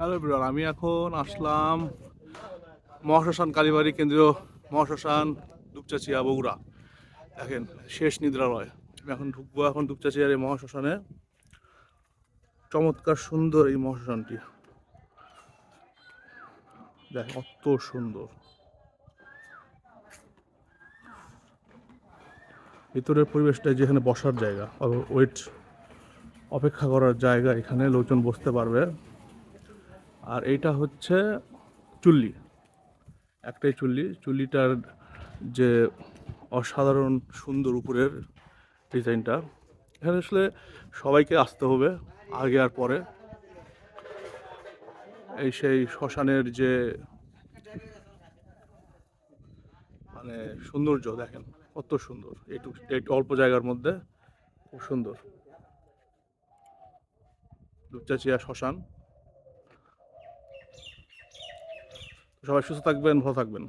Hello everyone, আমি এখন আসলাম মহাশ্মশান কালীবাড়ি কেন্দ্রীয় মহাশ্মশান দুপচাচিয়া বগুড়া। দেখেন, শেষ নিদ্রালয়। আমি এখন ঢুকবো দুপচাচিয়ার এই মহাশ্মশানে। চমৎকার সুন্দর এই মহাশ্মশানটি, দেখ কত সুন্দর। ভিতরের পরিবেশটা, যেখানে বসার জায়গা, অপেক্ষা করার জায়গা, এখানে লোকজন বসতে পারবে। আর এইটা হচ্ছে চুল্লি, একটাই চুল্লিটার যে অসাধারণ সুন্দর উপরের ডিজাইনটা, এখানে আসলে সবাইকে আসতে হবে, আগে আর পরে। এই সেই শ্মশানের যে মানে সৌন্দর্য, দেখেন কত সুন্দর। একটু অল্প জায়গার মধ্যে খুব সুন্দর দুপচাচিয়া শ্মশান। সবাই সুস্থ থাকবেন, ভালো থাকবেন।